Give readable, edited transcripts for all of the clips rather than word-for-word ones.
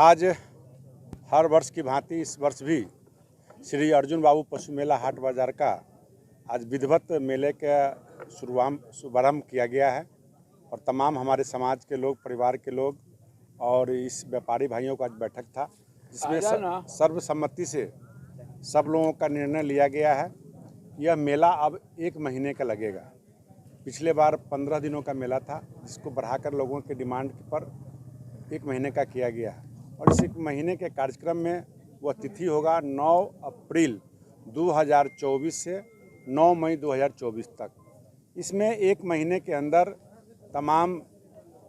आज हर वर्ष की भांति इस वर्ष भी श्री अर्जुन बाबू पशु मेला हाट बाजार का आज विधिवत मेले का शुभारंभ किया गया है और तमाम हमारे समाज के लोग, परिवार के लोग और इस व्यापारी भाइयों का आज बैठक था, जिसमें सर्वसम्मति से सब लोगों का निर्णय लिया गया है। यह मेला अब 1 महीने का लगेगा। पिछले बार 15 दिनों का मेला था, जिसको बढ़ाकर लोगों के डिमांड पर 1 महीने का किया गया है और इस 1 महीने के कार्यक्रम में वह तिथि होगा 9 अप्रैल 2024 से 9 मई 2024 तक। इसमें 1 महीने के अंदर तमाम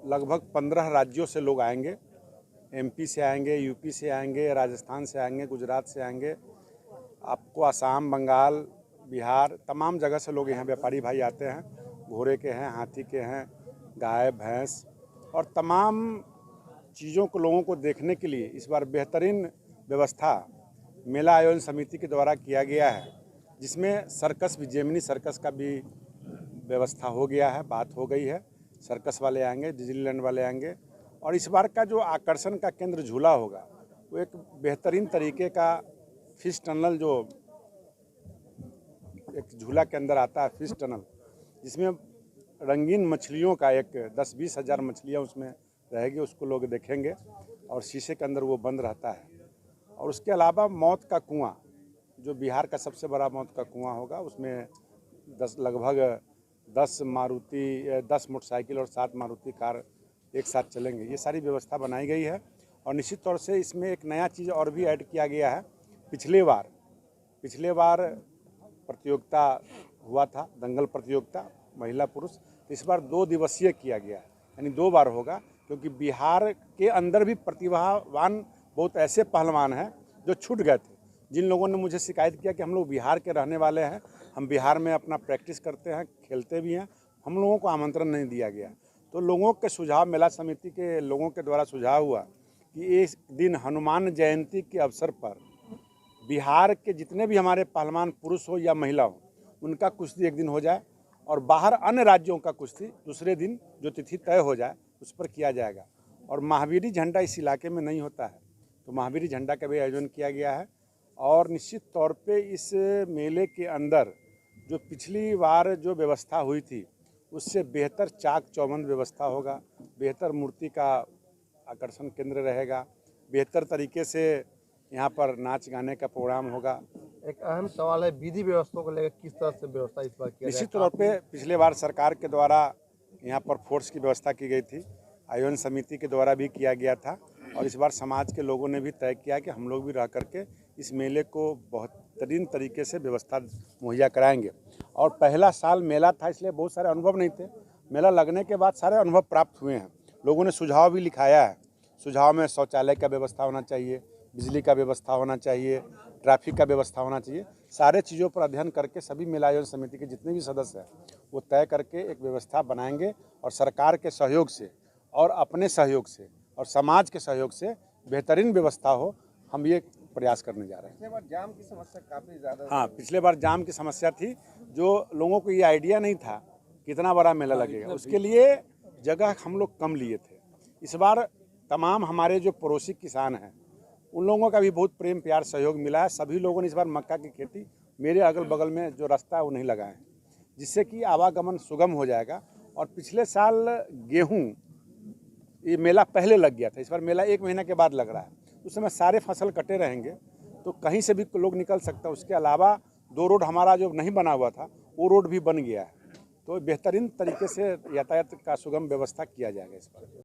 लगभग 15 राज्यों से लोग आएंगे। एमपी से आएंगे, यूपी से आएंगे, राजस्थान से आएंगे, गुजरात से आएंगे, आपको असम, बंगाल, बिहार, तमाम जगह से लोग यहाँ व्यापारी भाई आते हैं। घोड़े के हैं, हाथी के हैं, गाय, भैंस और तमाम चीज़ों को लोगों को देखने के लिए इस बार बेहतरीन व्यवस्था मेला आयोजन समिति के द्वारा किया गया है, जिसमें सर्कस भी, जेमिनी सर्कस का भी व्यवस्था हो गया है, बात हो गई है। सर्कस वाले आएंगे, डिज्नीलैंड वाले आएंगे और इस बार का जो आकर्षण का केंद्र झूला होगा वो एक बेहतरीन तरीके का फिश टनल, जो एक झूला के अंदर आता है फिश टनल, जिसमें रंगीन मछलियों का एक 10-20 हज़ार मछलियाँ उसमें रहेगी, उसको लोग देखेंगे और शीशे के अंदर वो बंद रहता है। और उसके अलावा मौत का कुआं, जो बिहार का सबसे बड़ा मौत का कुआं होगा, उसमें लगभग 10 मोटरसाइकिल और 7 मारुति कार एक साथ चलेंगे। ये सारी व्यवस्था बनाई गई है और निश्चित तौर से इसमें एक नया चीज़ और भी ऐड किया गया है। पिछले बार प्रतियोगिता हुआ था, दंगल प्रतियोगिता महिला पुरुष, तो इस बार 2 दिवसीय किया गया है, यानी 2 बार होगा, क्योंकि बिहार के अंदर भी प्रतिभावान बहुत ऐसे पहलवान हैं जो छूट गए थे। जिन लोगों ने मुझे शिकायत किया कि हम लोग बिहार के रहने वाले हैं, हम बिहार में अपना प्रैक्टिस करते हैं, खेलते भी हैं, हम लोगों को आमंत्रण नहीं दिया गया। तो लोगों के सुझाव, मेला समिति के लोगों के द्वारा सुझाव हुआ कि इस दिन हनुमान जयंती के अवसर पर बिहार के जितने भी हमारे पहलवान पुरुष हो या महिला हो, उनका कुश्ती एक दिन हो जाए और बाहर अन्य राज्यों का कुश्ती दूसरे दिन, जो तिथि तय हो जाए, उस पर किया जाएगा। और महावीरी झंडा इस इलाके में नहीं होता है, तो महावीरी झंडा का भी आयोजन किया गया है। और निश्चित तौर पे इस मेले के अंदर जो पिछली बार जो व्यवस्था हुई थी, उससे बेहतर चाक चौबंद व्यवस्था होगा, बेहतर मूर्ति का आकर्षण केंद्र रहेगा, बेहतर तरीके से यहाँ पर नाच गाने का प्रोग्राम होगा। एक अहम सवाल है, विधि व्यवस्था को लेकर किस तरह से व्यवस्था इस बार किया? निश्चित तौर पे पिछले बार सरकार के द्वारा यहाँ पर फोर्स की व्यवस्था की गई थी, आयोजन समिति के द्वारा भी किया गया था और इस बार समाज के लोगों ने भी तय किया कि हम लोग भी रह करके इस मेले को बेहतरीन तरीके से व्यवस्था मुहैया कराएंगे। और पहला साल मेला था, इसलिए बहुत सारे अनुभव नहीं थे। मेला लगने के बाद सारे अनुभव प्राप्त हुए हैं, लोगों ने सुझाव भी लिखाया है। सुझाव में शौचालय का व्यवस्था होना चाहिए, बिजली का व्यवस्था होना चाहिए, ट्रैफिक का व्यवस्था होना चाहिए। सारे चीज़ों पर अध्ययन करके सभी मेला आयोजन समिति के जितने भी सदस्य हैं वो तय करके एक व्यवस्था बनाएंगे और सरकार के सहयोग से और अपने सहयोग से और समाज के सहयोग से बेहतरीन व्यवस्था हो, हम ये प्रयास करने जा रहे हैं। पिछले बार जाम की समस्या काफ़ी ज़्यादा, हाँ, पिछले बार जाम की समस्या थी, जो लोगों को ये आइडिया नहीं था कितना बड़ा मेला लगेगा, उसके लिए जगह हम लोग कम लिए थे। इस बार तमाम हमारे जो पड़ोसी किसान हैं, उन लोगों का भी बहुत प्रेम, प्यार, सहयोग मिला है। सभी लोगों ने इस बार मक्का की खेती मेरे अगल बगल में जो रास्ता है वो नहीं लगाए हैं, जिससे कि आवागमन सुगम हो जाएगा। और पिछले साल गेहूं, ये मेला पहले लग गया था, इस बार मेला 1 महीने के बाद लग रहा है। उस समय सारे फसल कटे रहेंगे, तो कहीं से भी लोग निकल सकता है। उसके अलावा 2 रोड हमारा जो नहीं बना हुआ था, वो रोड भी बन गया है, तो बेहतरीन तरीके से यातायात का सुगम व्यवस्था किया जाएगा इस पर।